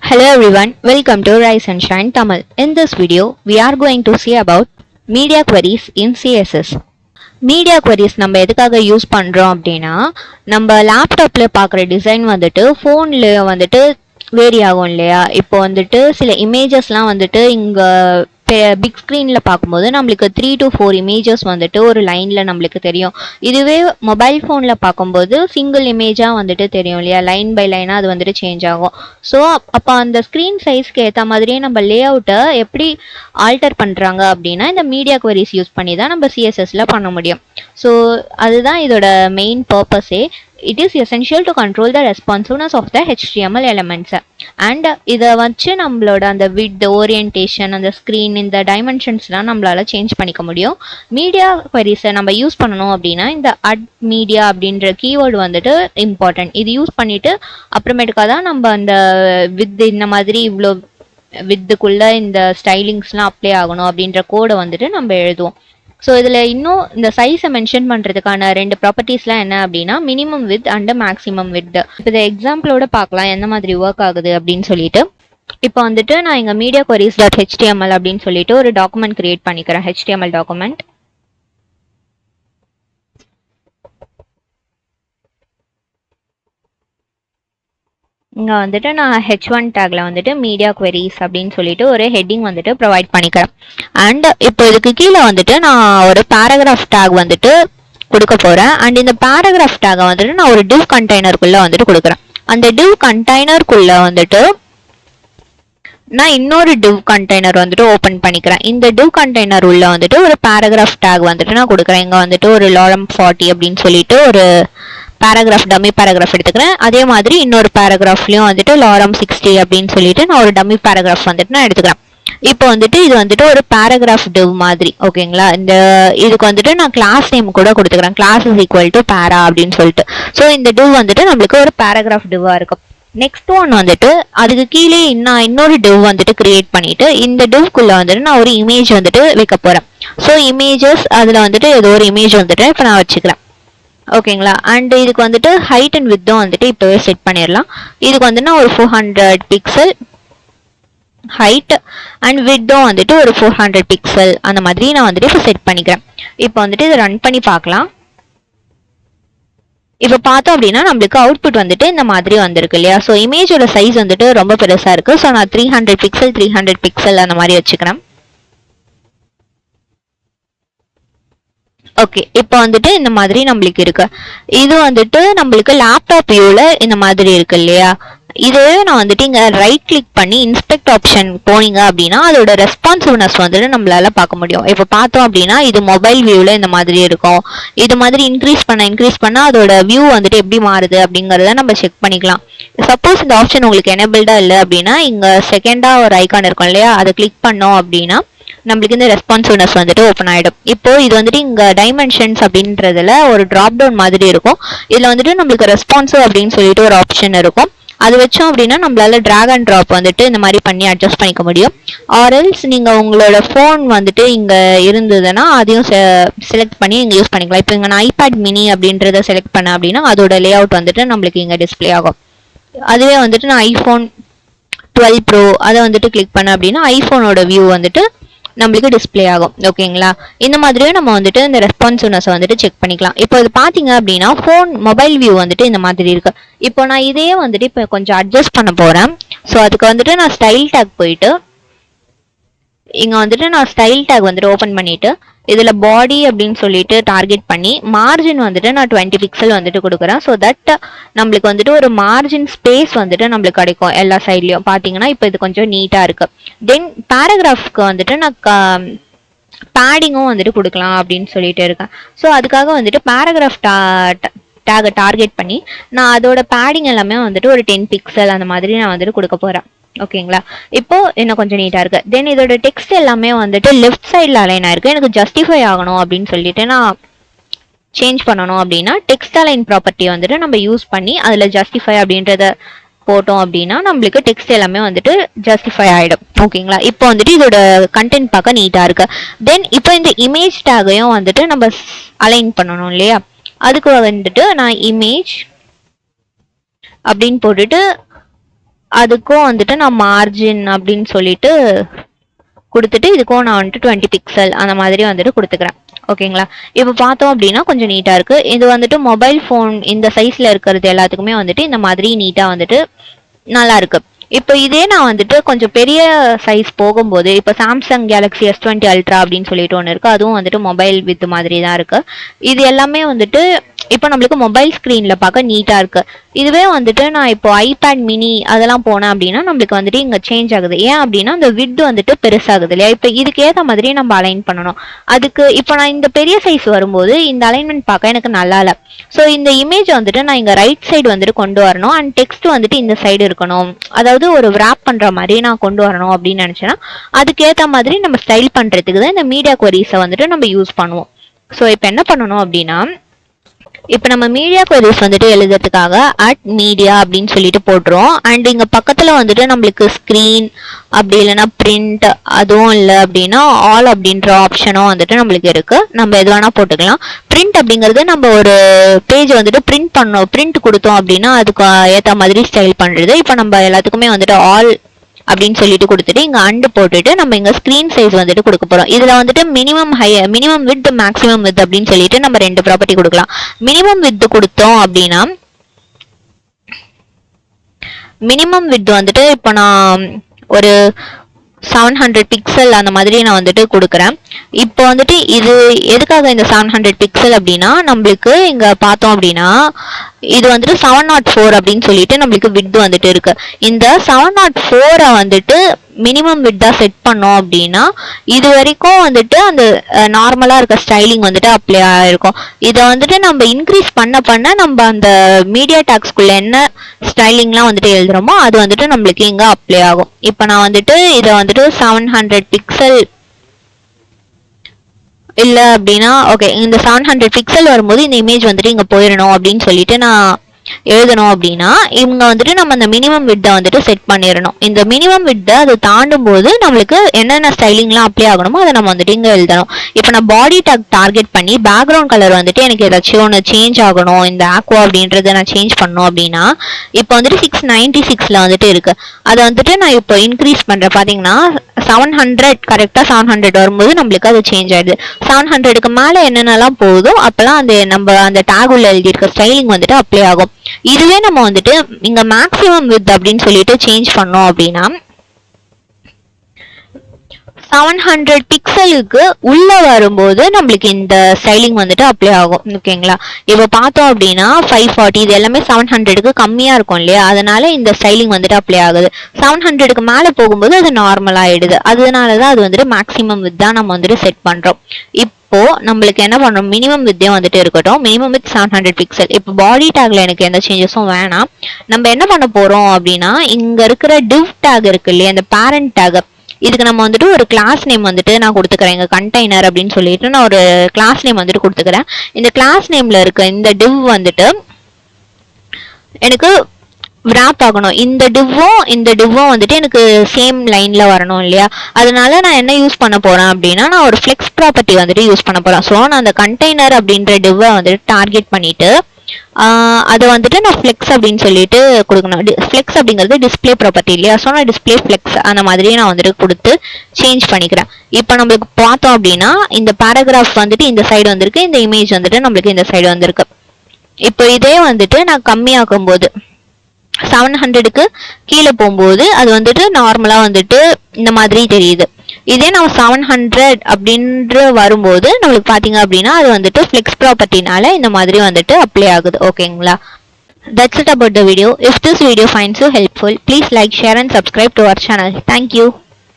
Hello everyone, welcome to Rise and Shine Tamil. In this video, we are going to see about media queries in CSS. Media queries நம்ம எதுக்காக use பண்ணுறோம் அப்படின்னா, நம்ம லேப்டாப்பில் பார்க்குற design வந்துட்டு ஃபோனில் வந்துட்டு வேரி ஆகும் இல்லையா. இப்போ வந்துட்டு சில இமேஜஸ்லாம் வந்துட்டு இங்கே பிக் ஸ்க்ரீனில் பார்க்கும்போது நம்மளுக்கு 3 to 4 இமேஜஸ் வந்துட்டு ஒரு லைனில் நம்மளுக்கு தெரியும். இதுவே மொபைல் ஃபோனில் பார்க்கும்போது சிங்கிள் இமேஜாக வந்துட்டு தெரியும் இல்லையா. லைன் பை லைனாக அது வந்துட்டு சேஞ்ச் ஆகும். ஸோ அப்போ அந்த ஸ்க்ரீன் சைஸ்க்கு ஏற்ற மாதிரியே நம்ம லே அவுட்டை எப்படி ஆல்டர் பண்ணுறாங்க அப்படின்னா, இந்த மீடியா குவரிஸ் யூஸ் பண்ணி தான் நம்ம சிஎஸ்எஸ்ல பண்ண முடியும். ஸோ அதுதான் இதோட main பர்பஸே. It is essential to control the responsiveness of the HTML elements. And இதை வச்சு நம்மளோட அந்த வித் ஓரியன்டேஷன், அந்த ஸ்க்ரீன், இந்த டைமென்ஷன்ஸ்லாம் நம்மளால சேஞ்ச் பண்ணிக்க முடியும். மீடியா குவரிஸை நம்ம யூஸ் பண்ணணும் அப்படின்னா இந்த அட் மீடியா அப்படின்ற கீவேர்டு வந்துட்டு இம்பார்ட்டன்ட். இது யூஸ் பண்ணிட்டு அப்புறமேட்டுக்காக தான் நம்ம அந்த வித் இந்த மாதிரி இவ்வளோ வித்துக்குள்ள இந்த ஸ்டைலிங்ஸ்லாம் அப்ளை ஆகணும் அப்படின்ற கோடை வந்துட்டு நம்ம எழுதுவோம். ஸோ இதில் இன்னும் இந்த சைஸை மென்ஷன் பண்ணுறதுக்கான 2 ப்ராப்பர்ட்டிஸ்லாம் என்ன அப்படின்னா, minimum with and maximum with. இப்போ இதை எக்ஸாம்பிளோட பார்க்கலாம் எந்த மாதிரி ஒர்க் ஆகுது அப்படின்னு சொல்லிட்டு. இப்போ வந்துட்டு நான் இங்கே மீடியா குவரிஸ் .html அப்படின்னு சொல்லிட்டு ஒரு டாக்குமெண்ட் கிரியேட் பண்ணிக்கிறேன், HTML டாக்குமெண்ட். இங்கே வந்துட்டு நான் H1 டேக்ல வந்துட்டு மீடியா குவரிஸ் அப்படின்னு சொல்லிட்டு ஒரு ஹெட்டிங் வந்துட்டு ப்ரொவைட் பண்ணிக்கிறேன். அண்ட் இப்போ இதுக்கு கீழே வந்துட்டு நான் ஒரு பேராகிராஃப் டேக் வந்துட்டு கொடுக்க போகிறேன். அண்ட் இந்த பேராகிராஃப் டேகை வந்துட்டு நான் ஒரு டிவ் கண்டெய்னருக்குள்ளே வந்துட்டு கொடுக்குறேன். அந்த டிவ் கண்டெய்னருக்குள்ளே வந்துட்டு நான் இன்னொரு டிவ் கண்டெய்னர் வந்துட்டு ஓப்பன் பண்ணிக்கிறேன். இந்த டிவ் கண்டெய்னர் உள்ள வந்துட்டு ஒரு பேராகிராஃப் டேக் வந்துட்டு நான் கொடுக்குறேன். இங்கே வந்துட்டு ஒரு lorem 40 அப்படின்னு சொல்லிட்டு ஒரு பேராகிராஃப், டம்மி பேராகிராஃப் எடுத்துக்கிறேன். அதே மாதிரி இன்னொரு பேராகிராஃப்லையும் வந்துட்டு lorem 60 அப்படின்னு சொல்லிட்டு நான் ஒரு டம்மி பேராகிராஃப் வந்துட்டு நான் எடுத்துக்கிறேன். இப்போ வந்துட்டு இது வந்துட்டு ஒரு பேராகிராஃப் டிவ் மாதிரி, ஓகேங்களா. இந்த இதுக்கு வந்துட்டு நான் கிளாஸ் நேம் கூட கொடுத்துக்கிறேன், கிளாஸ் இஸ் ஈக்குவல் டு பேரா அப்படின்னு சொல்லிட்டு. ஸோ இந்த டிவ் வந்துட்டு நம்மளுக்கு ஒரு பேராகிராஃப் டிவ்வாக இருக்கும். நெக்ஸ்ட் ஒன் வந்துட்டு அதுக்கு கீழே இன்னொரு டிவ் வந்துட்டு கிரியேட் பண்ணிட்டு இந்த டிவ்க்குள்ள வந்துட்டு நான் ஒரு இமேஜ் வந்துட்டு வைக்க போறேன். ஸோ இமேஜஸ் அதில் வந்துட்டு ஏதோ ஒரு இமேஜ் வந்துட்டு இப்போ நான் வச்சுக்கிறேன், ஓகேங்களா. அண்ட் இதுக்கு வந்துட்டு ஹைட் அண்ட் வித்தும் வந்துட்டு இப்போவே செட் பண்ணிடலாம். இதுக்கு வந்து நான் ஒரு 400 பிக்சல் ஹைட் அண்ட் வித்தும் வந்துட்டு ஒரு 400 பிக்சல் அந்த மாதிரி நான் வந்துட்டு இப்போ செட் பண்ணிக்கிறேன். இப்போ வந்துட்டு இதை ரன் பண்ணி பார்க்கலாம். இப்போ பார்த்தோம் அப்படின்னா நம்மளுக்கு அவுட்புட் வந்துட்டு இந்த மாதிரி வந்திருக்கு இல்லையா. ஸோ இமேஜோட சைஸ் வந்துட்டு ரொம்ப பெருசாக இருக்குது. ஸோ நான் 300 பிக்சல் அந்த மாதிரி வச்சுக்கிறேன். ஓகே, இப்போ வந்துட்டு இந்த மாதிரி நம்மளுக்கு இருக்கு. இது வந்துட்டு நம்மளுக்கு லேப்டாப் வியூல இந்த மாதிரி இருக்கு இல்லையா. இதுவே நான் வந்துட்டு இங்க ரைட் கிளிக் பண்ணி இன்ஸ்பெக்ட் ஆப்ஷன் போனீங்க அப்படின்னா அதோட ரெஸ்பான்சிவ்னஸ் வந்துட்டு நம்மளால பார்க்க முடியும். இப்போ பார்த்தோம் அப்படின்னா இது மொபைல் வியூல இந்த மாதிரி இருக்கும். இது மாதிரி இன்க்ரீஸ் பண்ண அதோட வியூ வந்துட்டு எப்படி மாறுது அப்படிங்கறத நம்ம செக் பண்ணிக்கலாம். சப்போஸ் இந்த ஆப்ஷன் உங்களுக்கு எனேபிள்டா இல்லை அப்படின்னா இங்க செகண்டா ஒரு ஐகான் இருக்கும் இல்லையா, அதை கிளிக் பண்ணோம் அப்படின்னா நம்மளுக்கு இந்த ரெஸ்பான்சிவ்னஸ் வந்துட்டு ஓப்பன் ஆகிடும். இப்போ இது வந்துட்டு இங்கே டைமென்ஷன்ஸ் அப்படின்றதுல ஒரு ட்ராப் டவுன் மாதிரி இருக்கும். இதில் வந்துட்டு நம்மளுக்கு ரெஸ்பான்சிவ் அப்படின்னு சொல்லிட்டு ஒரு ஆப்ஷன் இருக்கும். அது வச்சோம் அப்படின்னா நம்மளால டிராக் அண்ட் ட்ராப் வந்துட்டு இந்த மாதிரி பண்ணி அட்ஜஸ்ட் பண்ணிக்க முடியும். ஆர்எல்ஸ் நீங்கள் உங்களோட ஃபோன் வந்துட்டு இங்கே இருந்ததுன்னா அதையும் செலக்ட் பண்ணி நீங்கள் யூஸ் பண்ணிக்கலாம். இப்போ இங்கே நான் ஐபேட் மினி அப்படின்றத செலக்ட் பண்ணேன் அப்படின்னா அதோட லே அவுட் வந்துட்டு நம்மளுக்கு இங்கே டிஸ்பிளே ஆகும். அதுவே வந்துட்டு நான் ஐஃபோன் 12 ப்ரோ அதை வந்துட்டு கிளிக் பண்ணேன் அப்படின்னா ஐஃபோனோட வியூ வந்துட்டு நம்மளுக்கு டிஸ்பிளே ஆகும், ஓகேங்களா. இந்த மாதிரியே நம்ம வந்துட்டு இந்த ரெஸ்பான்சிவ்னஸ் வந்துட்டு செக் பண்ணிக்கலாம். இப்போ இது பார்த்தீங்க அப்படின்னா மொபைல் வியூ வந்துட்டு இந்த மாதிரி இருக்கு. இப்போ நான் இதே வந்துட்டு இப்போ கொஞ்சம் அட்ஜஸ்ட் பண்ண போறேன். ஸோ அதுக்கு வந்துட்டு நான் ஸ்டைல் டேக் போயிட்டு இங்கே வந்துட்டு நான் ஸ்டைல் டேக் வந்துட்டு ஓப்பன் பண்ணிட்டு இதில் பாடி அப்படின்னு சொல்லிட்டு டார்கெட் பண்ணி மார்ஜின் வந்துட்டு நான் 20 பிக்சல் வந்துட்டு கொடுக்குறேன். ஸோ தட் நம்மளுக்கு வந்துட்டு ஒரு மார்ஜின் ஸ்பேஸ் வந்துட்டு நம்மளுக்கு கிடைக்கும் எல்லா சைட்லையும். பார்த்தீங்கன்னா இப்போ இது கொஞ்சம் நீட்டாக இருக்கு. தென் பேராகிராஃப்க்கு வந்துட்டு நான் பேடிங்கும் வந்துட்டு கொடுக்கலாம் அப்படின்னு சொல்லிட்டு இருக்கேன். ஸோ அதுக்காக வந்துட்டு பேராகிராஃப் டேகை டார்கெட் பண்ணி நான் அதோட பேடிங் எல்லாமே வந்துட்டு ஒரு 10 பிக்சல் அந்த மாதிரி நான் வந்துட்டு கொடுக்க போகிறேன், ஓகேங்களா. இப்போ இன்னும் கொஞ்சம் நீட்டாக இருக்கு. தென் இதோட டெக்ஸ்ட் எல்லாமே வந்துட்டு லெஃப்ட் சைடில் அலைன் ஆயிருக்கு. எனக்கு ஜஸ்டிஃபை ஆகணும் அப்படின்னு சொல்லிட்டு நான் சேஞ்ச் பண்ணணும் அப்படின்னா டெக்ஸ்ட் அலைன் ப்ராப்பர்ட்டி வந்துட்டு நம்ம யூஸ் பண்ணி அதில் ஜஸ்டிஃபை அப்படின்றத போட்டோம் அப்படின்னா நம்மளுக்கு டெக்ஸ்ட் எல்லாமே வந்துட்டு ஜஸ்டிஃபை ஆகிடும், ஓகேங்களா. இப்போ வந்துட்டு இதோட கண்டென்ட் பார்க்க நீட்டாக இருக்கு. தென் இப்போ இந்த இமேஜ் டேகையும் வந்துட்டு நம்ம அலைன் பண்ணணும் இல்லையா. அதுக்கு வந்துட்டு நான் இமேஜ் அப்படின்னு போட்டுட்டு அதுக்கும் வந்துட்டு நான் மார்ஜின் அப்படின்னு சொல்லிட்டு கொடுத்துட்டு இதுக்கும் நான் வந்துட்டு 20 பிக்சல் அந்த மாதிரி வந்துட்டு கொடுத்துக்கிறேன். ஓகேங்களா? இப்போ பார்த்தோம் அப்படின்னா கொஞ்சம் நீட்டாக இருக்குது. இது வந்துட்டு மொபைல் ஃபோன் இந்த சைஸில் இருக்கிறது எல்லாத்துக்குமே வந்துட்டு இந்த மாதிரி நீட்டாக வந்துட்டு நல்லா இருக்கு. இப்போ இதே நான் வந்துட்டு கொஞ்சம் பெரிய சைஸ் போகும்போது இப்போ சாம்சங் கேலக்ஸி S20 அல்ட்ரா அப்படின்னு சொல்லிட்டு ஒன்று இருக்குது. அதுவும் வந்துட்டு மொபைல் வித் மாதிரி தான் இருக்குது. இது எல்லாமே வந்துட்டு இப்போ நம்மளுக்கு மொபைல் ஸ்க்ரீனில் பார்க்க நீட்டாக இருக்குது. இதுவே வந்துட்டு நான் இப்போ ஐபேட் மினி அதெல்லாம் போனேன் அப்படின்னா நம்மளுக்கு வந்துட்டு இங்கே சேஞ்ச் ஆகுது. ஏன் அப்படின்னா அந்த விட் வந்துட்டு பெருசாகுது இல்லையா? இப்போ இதுக்கு ஏற்ற மாதிரி நம்ம அலைன் பண்ணணும். அதுக்கு இப்போ நான் இந்த பெரிய சைஸ் வரும்போது இந்த அலைன்மெண்ட் பார்க்க எனக்கு நல்லா இல்லை. ஸோ இந்த இமேஜ் வந்துட்டு நான் இங்கே ரைட் சைடு வந்துட்டு கொண்டு வரணும் அண்ட் டெக்ஸ்ட் வந்துட்டு இந்த சைடு இருக்கணும். அதாவது ஒரு wrap பண்ணுற மாதிரி நான் கொண்டு வரணும் அப்படின்னு நினச்சேன்னா அதுக்கேற்ற மாதிரி நம்ம ஸ்டைல் பண்ணுறதுக்கு தான் இந்த மீடியா கொரீஸை வந்துட்டு நம்ம யூஸ் பண்ணுவோம். ஸோ இப்போ என்ன பண்ணணும் அப்படின்னா இப்போ நம்ம மீடியா கொரீஸ் வந்துட்டு எழுதுறதுக்காக @media அப்படின்னு சொல்லிட்டு போட்டுரும். அண்ட் இங்கே பக்கத்தில் வந்துட்டு நம்மளுக்கு ஸ்க்ரீன் அப்படி இல்லைன்னா பிரிண்ட் அதுவும் இல்லை அப்படின்னா ஆல் அப்படின்ற ஆப்ஷனும் வந்துட்டு நம்மளுக்கு இருக்கு. நம்ம எது வேணா போட்டுக்கலாம். பிரிண்ட் அப்படிங்கிறது நம்ம ஒரு பேஜ் வந்துட்டு பிரிண்ட் கொடுத்தோம் அப்படின்னா அதுக்கு ஏற்ற மாதிரி ஸ்டைல் பண்ணுறது. இப்போ நம்ம எல்லாத்துக்குமே வந்துட்டு ஆல் அப்படின்னு சொல்லிட்டு கொடுத்துட்டு இங்க அண்டு போட்டுட்டு நம்ம இங்க ஸ்கிரீன் சைஸ் வந்துட்டு கொடுக்க போறோம். இதுல வந்துட்டு மினிமம் வித் மேக்ஸிமம் வித் அப்படின்னு சொல்லிட்டு நம்ம 2 ப்ராப்பர்ட்டி கொடுக்கலாம். மினிமம் வித் கொடுத்தோம் அப்படின்னா மினிமம் வித் வந்துட்டு இப்போ நான் ஒரு 700 பிக்சல் அந்த மாதிரி நான் வந்துட்டு கொடுக்குறேன். இப்போ வந்துட்டு இது எதுக்காக இந்த 700 பிக்சல் அப்படின்னா நம்மளுக்கு இங்க பார்த்தோம் அப்படின்னா இது வந்துட்டு 704 அப்படின்னு சொல்லிட்டு நம்மளுக்கு விட் வந்துட்டு இருக்கு. இந்த 704 வந்துட்டு மினிமம் விட்டா செட் பண்ணோம் அப்படின்னா இது வரைக்கும் வந்துட்டு அந்த நார்மலா இருக்க ஸ்டைலிங் வந்துட்டு அப்ளை ஆயிருக்கும். இதை வந்துட்டு நம்ம இன்க்ரீஸ் பண்ண நம்ம அந்த மீடியா டாக்ஸ்குள்ள என்ன ஸ்டைலிங்லாம் வந்துட்டு எழுதுறோமோ அது வந்துட்டு நம்மளுக்கு இங்க அப்ளை ஆகும். இப்போ நான் வந்துட்டு இதை வந்துட்டு 700 பிக்சல் இல்லை அப்படின்னா ஓகே இந்த 700 பிக்சல் வரும்போது இந்த இமேஜ் வந்துட்டு இங்கே போயிடணும் அப்படின்னு சொல்லிட்டு நான் எழுதணும் அப்படின்னா இவங்க வந்துட்டு நம்ம அந்த மினிமம் விட்டை வந்துட்டு செட் பண்ணிடணும். இந்த மினிமம் விட்டை அது தாண்டும் போது நம்மளுக்கு என்னென்ன ஸ்டைலிங்லாம் அப்ளை ஆகணுமோ அதை நம்ம வந்துட்டு இங்கே எழுதணும். இப்போ நான் பாடி டார்கெட் பண்ணி பேக்ரவுண்ட் கலர் வந்துட்டு எனக்கு ஏதாச்சும் ஒன்று சேஞ்ச் ஆகணும், இந்த ஆக்வா அப்படின்றத நான் சேஞ்ச் பண்ணணும் அப்படின்னா இப்போ வந்துட்டு 696 வந்துட்டு இருக்கு. அதை வந்துட்டு நான் இப்போ இன்க்ரீஸ் பண்றேன். பாத்தீங்கன்னா 700 கரெக்டா 700 வரும்போது நம்மளுக்கு அது சேஞ்ச் ஆயிடுது. 700க்கு மேல என்னென்னலாம் போகுதோ அப்பெல்லாம் அந்த நம்ம அந்த டேக் உள்ள எழுதியிருக்க ஸ்டைலிங் வந்துட்டு அப்ளை ஆகும். இதுவே நம்ம வந்துட்டு இங்க மேக்ஸிமம் வித் அப்படின்னு சொல்லிட்டு சேஞ்ச் பண்ணோம் அப்படின்னா 700 பிக்சலுக்கு உள்ள வரும்போது நம்மளுக்கு இந்த ஸ்டைலிங் வந்துட்டு அப்ளை ஆகும். ஓகேங்களா? இப்போ பார்த்தோம் அப்படின்னா 540 இது எல்லாமே 700க்கு கம்மியா இருக்கும் இல்லையா? அதனால இந்த ஸ்டைலிங் வந்துட்டு அப்ளை ஆகுது. 700க்கு மேல போகும்போது அது நார்மல் ஆயிடுது. அதனாலதான் அது வந்துட்டு மேக்ஸிமம் வித் தான் நம்ம வந்துட்டு செட் பண்றோம். இப்போ நம்மளுக்கு என்ன பண்றோம், மினிமம் வித்தே வந்துட்டு இருக்கட்டும். Minimum with 700 pixel. இப்போ பாடி டேக்ல எனக்கு எந்த சேஞ்சஸும் வேணாம். நம்ம என்ன பண்ண போறோம் அப்படின்னா இங்க இருக்கிற div டேக் இருக்கு இல்லையா, அந்த பேரண்ட் டேக், இதுக்கு நம்ம வந்துட்டு ஒரு கிளாஸ் நேம் வந்துட்டு நான் கொடுத்துக்கிறேன். இங்க கண்டெய்னர் அப்படின்னு சொல்லிட்டு நான் ஒரு கிளாஸ் நேம் வந்துட்டு கொடுத்துக்கிறேன். இந்த கிளாஸ் நேம்ல இருக்க இந்த div வந்துட்டு எனக்கு wrap ஆகணும். இந்த டிவ்வும் வந்துட்டு எனக்கு சேம் லைன்ல வரணும் இல்லையா? அதனால நான் என்ன யூஸ் பண்ண போறேன் அப்படின்னா நான் ஒரு ஃபிளெக்ஸ் ப்ராப்பர்ட்டி வந்துட்டு யூஸ் பண்ண போறேன். ஸோ நான் அந்த கண்டெய்னர் அப்படின்ற டிவ்வை வந்துட்டு டார்கெட் பண்ணிட்டு அதை வந்துட்டு நான் ஃபிளெக்ஸ் அப்படின்னு சொல்லிட்டு கொடுக்கணும். ஃபிளெக்ஸ் அப்படிங்கிறது டிஸ்பிளே ப்ராப்பர்ட்டி இல்லையா? ஸோ நான் டிஸ்பிளே ஃபிளெக்ஸ் அந்த மாதிரியே நான் வந்துட்டு கொடுத்து சேஞ்ச் பண்ணிக்கிறேன். இப்போ நம்மளுக்கு பார்த்தோம் அப்படின்னா இந்த பேராகிராஃப் வந்துட்டு இந்த சைடு வந்திருக்கு, இந்த இமேஜ் வந்துட்டு நம்மளுக்கு இந்த சைடு வந்திருக்கு. இப்போ இதே வந்துட்டு நான் கம்மியாக்கும் போது 700க்கு கீழே போகும்போது அது வந்துட்டு நார்மலா வந்துட்டு இந்த மாதிரி தெரியுது. இதே நம்ம 700 அப்படின்ற வரும்போது நம்மளுக்கு பாத்தீங்க அப்படின்னா அது வந்துட்டு ஃபிளெக்ஸ் ப்ராப்பர்ட்டினால இந்த மாதிரி வந்துட்டு அப்ளை ஆகுது. ஓகேங்களா? That's it about the video. If this video finds you helpful, please like, share and subscribe to our channel. Thank you.